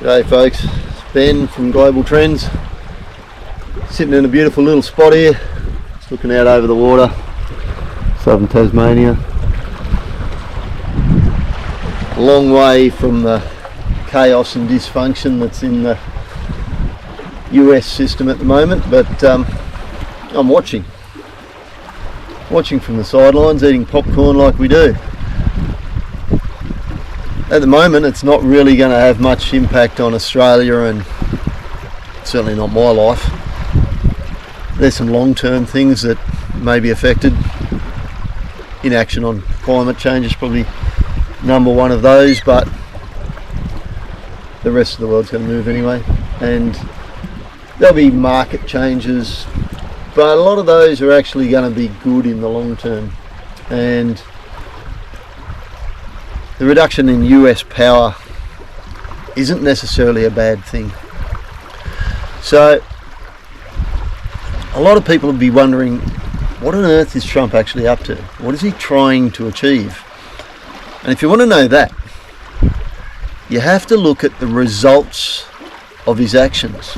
G'day folks, it's Ben from Global Trends, sitting in a beautiful little spot here, just looking out over the water, southern Tasmania. A long way from the chaos and dysfunction that's in the US system at the moment, but I'm watching from the sidelines, eating popcorn like we do. At the moment, it's not really going to have much impact on Australia, and certainly not my life. There's some long-term things that may be affected. Inaction on climate change is probably number one of those, but the rest of the world's going to move anyway, and there'll be market changes, but a lot of those are actually going to be good in the long term. And the reduction in US power isn't necessarily a bad thing. So a lot of people will be wondering, what on earth is Trump actually up to? What is he trying to achieve? And if you want to know that, you have to look at the results of his actions.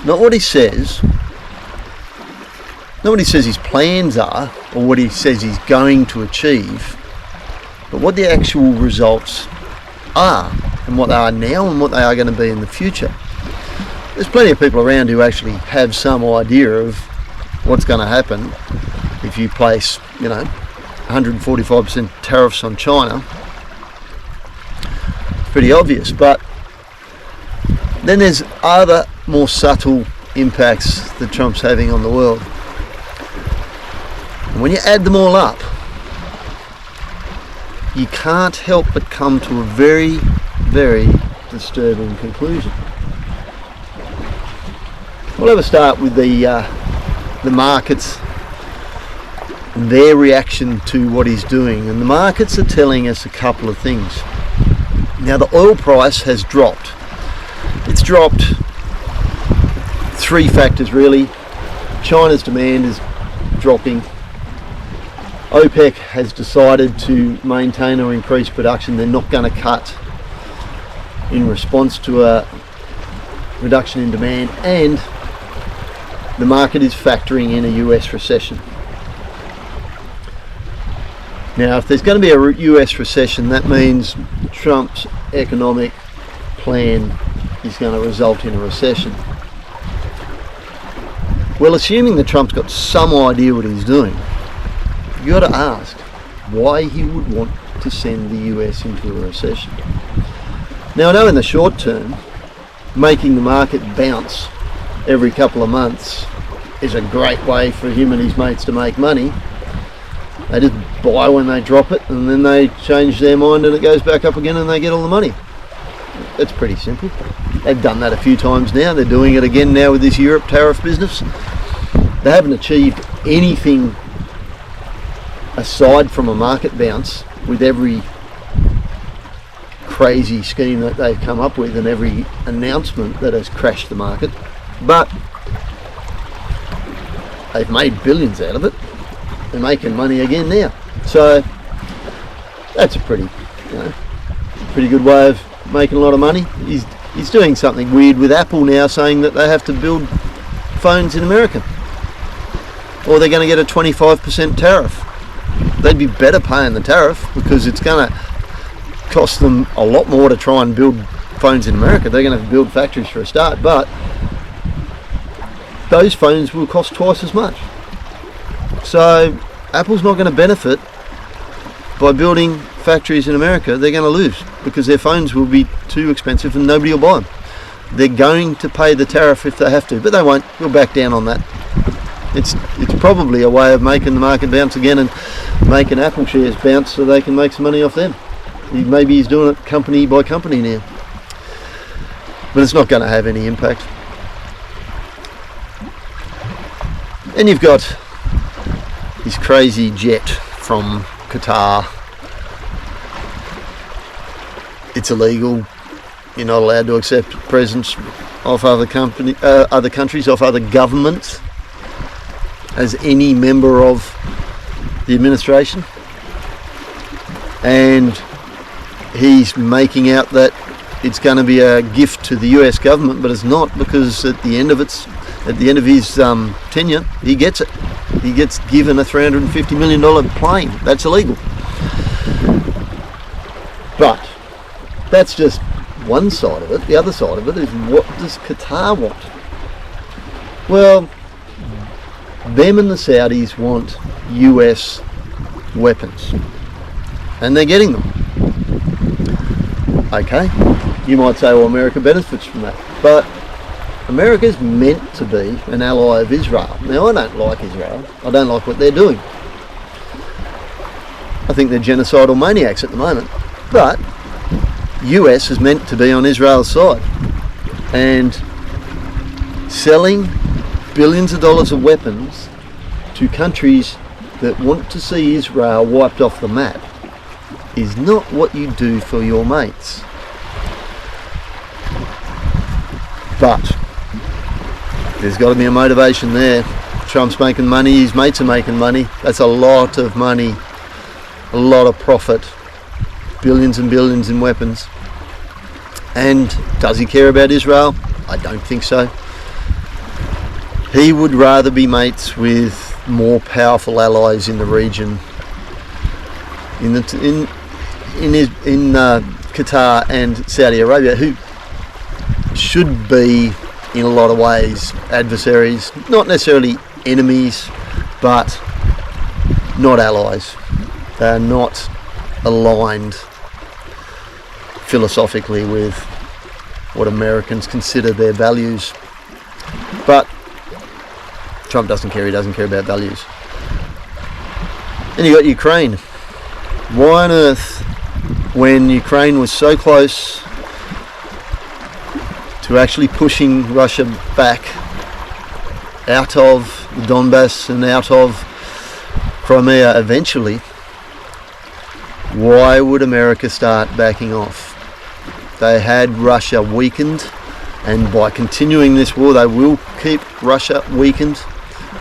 Not what he says, not what he says his plans are, or what he says he's going to achieve, but what the actual results are, and what they are now and what they are going to be in the future. There's plenty of people around who actually have some idea of what's going to happen if you place, 145% tariffs on China. It's pretty obvious, but then there's other more subtle impacts that Trump's having on the world. And when you add them all up, you can't help but come to a very, very disturbing conclusion. We'll have a start with the markets and their reaction to what he's doing. And the markets are telling us a couple of things. Now, the oil price has dropped. It's dropped three factors really. China's demand is dropping. OPEC has decided to maintain or increase production. They're not going to cut in response to a reduction in demand, and the market is factoring in a US recession. Now, if there's going to be a US recession, that means Trump's economic plan is going to result in a recession. Well, assuming that Trump's got some idea what he's doing, you got to ask why he would want to send the US into a recession. Now, I know in the short term, making the market bounce every couple of months is a great way for him and his mates to make money. They just buy when they drop it, and then they change their mind and it goes back up again and they get all the money. That's pretty simple. They've done that a few times now. They're doing it again now with this Europe tariff business. They haven't achieved anything aside from a market bounce with every crazy scheme that they've come up with and every announcement that has crashed the market, but they've made billions out of it. They're making money again now, so that's a pretty good way of making a lot of money. He's doing something weird with Apple now, saying that they have to build phones in America, or they're going to get a 25% tariff. They'd be better paying the tariff, because it's going to cost them a lot more to try and build phones in America. They're going to have to build factories for a start, but those phones will cost twice as much. So Apple's not going to benefit by building factories in America. They're going to lose, because their phones will be too expensive and nobody will buy them. They're going to pay the tariff if they have to, but they won't. We'll back down on that. It's probably a way of making the market bounce again and making Apple shares bounce so they can make some money off them. Maybe he's doing it company by company now, but it's not going to have any impact. And you've got this crazy jet from Qatar. It's illegal. You're not allowed to accept presents of other countries, of other governments, as any member of the administration. And he's making out that it's going to be a gift to the US government, but it's not, because at the end of his tenure, he gets it. He gets given a $350 million plane. That's illegal. But that's just one side of it. The other side of it is, what does Qatar want? Well, them and the Saudis want US weapons, and they're getting them. Okay, you might say, well, America benefits from that, but America's meant to be an ally of Israel. Now, I don't like Israel. I don't like what they're doing. I think they're genocidal maniacs at the moment, but US is meant to be on Israel's side, and selling billions of dollars of weapons to countries that want to see Israel wiped off the map is not what you do for your mates. But there's got to be a motivation there. Trump's making money, his mates are making money. That's a lot of money, a lot of profit, billions and billions in weapons. And does he care about Israel? I don't think so. He would rather be mates with more powerful allies in the region, in Qatar and Saudi Arabia, who should be in a lot of ways adversaries, not necessarily enemies, but not allies. They are not aligned philosophically with what Americans consider their values. But Trump doesn't care. He doesn't care about values. Then you got Ukraine. Why on earth, when Ukraine was so close to actually pushing Russia back out of the Donbass and out of Crimea eventually, why would America start backing off? They had Russia weakened, and by continuing this war, they will keep Russia weakened.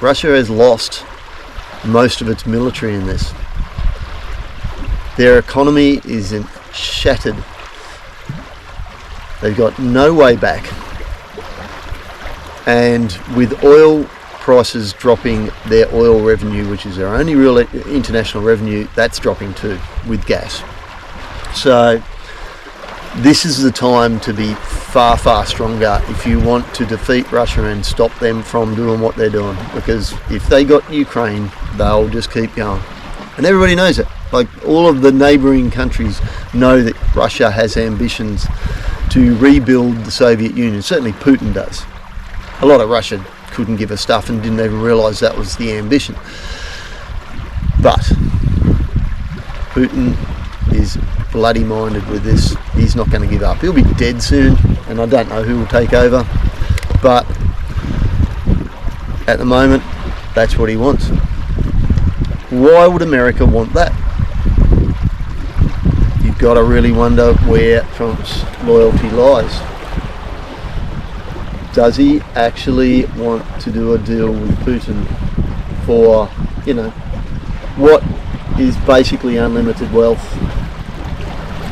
Russia has lost most of its military in this. Their economy is shattered. They've got no way back. And with oil prices dropping, their oil revenue, which is their only real international revenue, that's dropping too, with gas. So this is the time to be far, far stronger if you want to defeat Russia and stop them from doing what they're doing. Because if they got Ukraine, they'll just keep going. And everybody knows it. Like, all of the neighbouring countries know that Russia has ambitions to rebuild the Soviet Union. Certainly Putin does. A lot of Russia couldn't give a stuff and didn't even realise that was the ambition. But Putin is bloody minded with this. He's not going to give up. He'll be dead soon, and I don't know who will take over, but at the moment that's what he wants. Why would America want that? You've got to really wonder where Trump's loyalty lies. Does he actually want to do a deal with Putin for, what is basically unlimited wealth?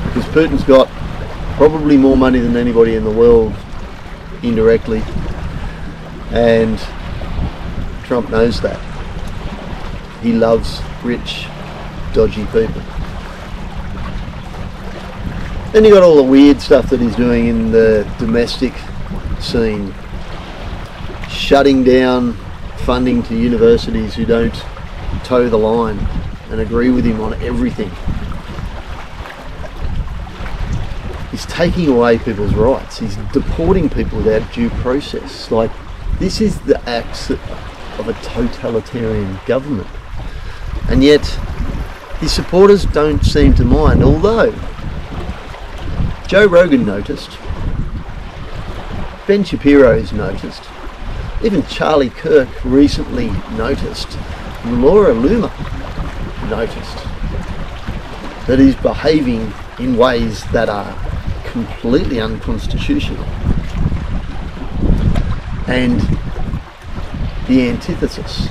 Because Putin's got probably more money than anybody in the world, indirectly, and Trump knows that. He loves rich, dodgy people. Then you got all the weird stuff that he's doing in the domestic scene, shutting down funding to universities who don't toe the line and agree with him on everything. He's taking away people's rights. He's deporting people without due process. Like, this is the acts of a totalitarian government. And yet his supporters don't seem to mind, although Joe Rogan noticed, Ben Shapiro's noticed, even Charlie Kirk recently noticed, Laura Loomer noticed that he's behaving in ways that are completely unconstitutional and the antithesis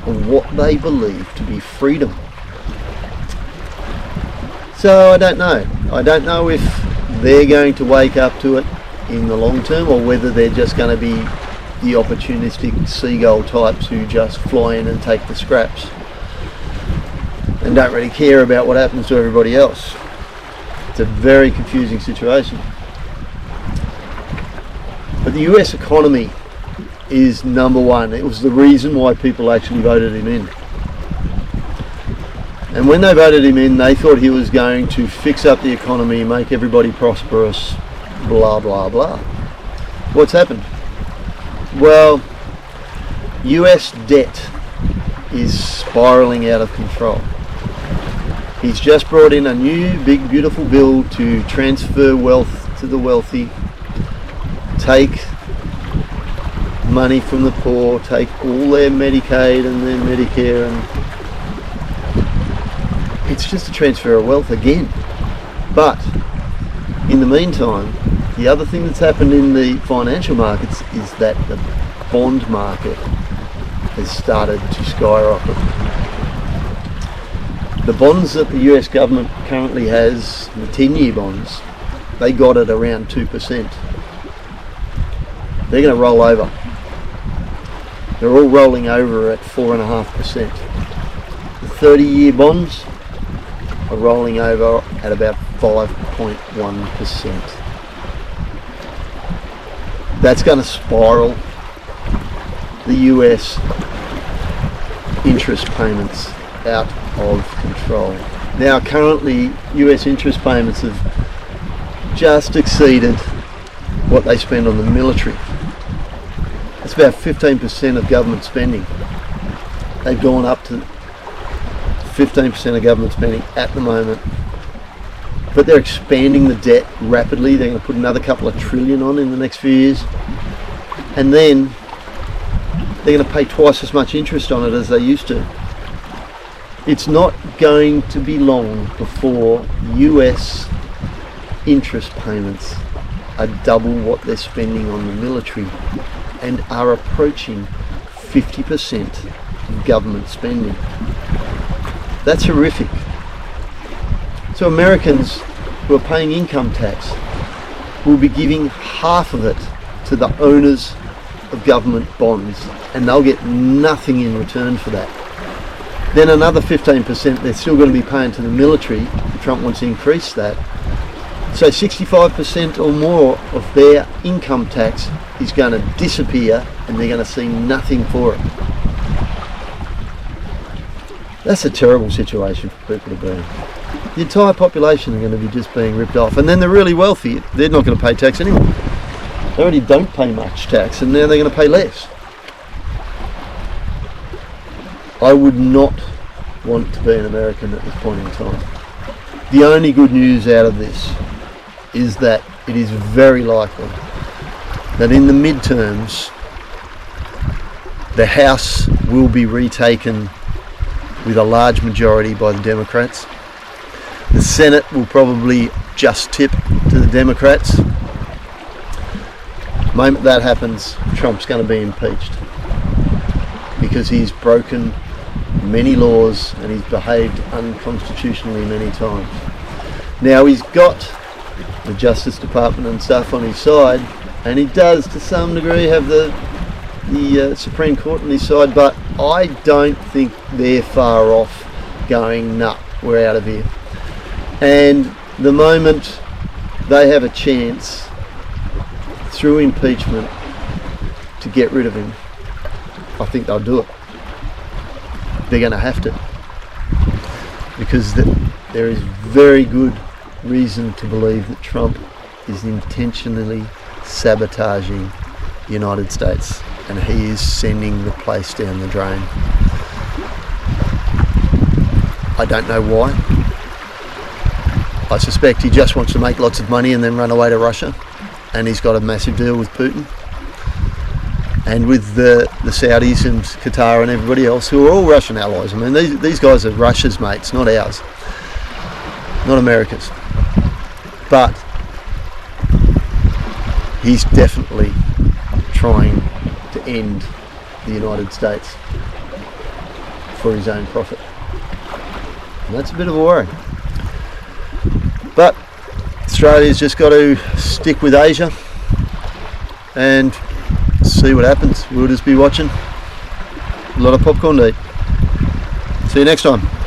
of what they believe to be freedom. So I don't know if they're going to wake up to it in the long term, or whether they're just going to be the opportunistic seagull types who just fly in and take the scraps and don't really care about what happens to everybody else. It's a very confusing situation. But the US economy is number one. It was the reason why people actually voted him in. And when they voted him in, they thought he was going to fix up the economy, make everybody prosperous, blah, blah, blah. What's happened? Well, US debt is spiraling out of control. He's just brought in a new, big, beautiful bill to transfer wealth to the wealthy, take money from the poor, take all their Medicaid and their Medicare, and it's just a transfer of wealth again. But in the meantime, the other thing that's happened in the financial markets is that the bond market has started to skyrocket. The bonds that the US government currently has, the 10-year bonds, they got it around 2%. They're going to roll over. They're all rolling over at 4.5%. The 30-year bonds are rolling over at about 5.1%. That's going to spiral the US interest payments out of control. Now currently US interest payments have just exceeded what they spend on the military. It's about 15% of government spending. They've gone up to 15% of government spending at the moment. But they're expanding the debt rapidly. They're going to put another couple of trillion on in the next few years. And then they're going to pay twice as much interest on it as they used to. It's not going to be long before US interest payments are double what they're spending on the military and are approaching 50% of government spending. That's horrific. So Americans who are paying income tax will be giving half of it to the owners of government bonds, and they'll get nothing in return for that. Then another 15% they're still going to be paying to the military. Trump wants to increase that. So 65% or more of their income tax is going to disappear, and they're going to see nothing for it. That's a terrible situation for people to be in. The entire population are going to be just being ripped off. And then the really wealthy, they're not going to pay tax anymore. They already don't pay much tax, and now they're going to pay less. I would not want to be an American at this point in time. The only good news out of this is that it is very likely that in the midterms the House will be retaken with a large majority by the Democrats. The Senate will probably just tip to the Democrats. The moment that happens, Trump's going to be impeached because he's broken many laws and he's behaved unconstitutionally many times. Now he's got the Justice Department and stuff on his side, and he does to some degree have the Supreme Court on his side, but I don't think they're far off going, nah, we're out of here. And the moment they have a chance through impeachment to get rid of him, I think they'll do it. They're going to have to, because there is very good reason to believe that Trump is intentionally sabotaging the United States, and he is sending the place down the drain. I don't know why. I suspect he just wants to make lots of money and then run away to Russia, and he's got a massive deal with Putin and with the Saudis and Qatar and everybody else, who are all Russian allies. I mean, these guys are Russia's mates, not ours, not America's. But he's definitely trying to end the United States for his own profit. And that's a bit of a worry. But Australia's just got to stick with Asia and see what happens. We'll just be watching. A lot of popcorn to eat. See you next time.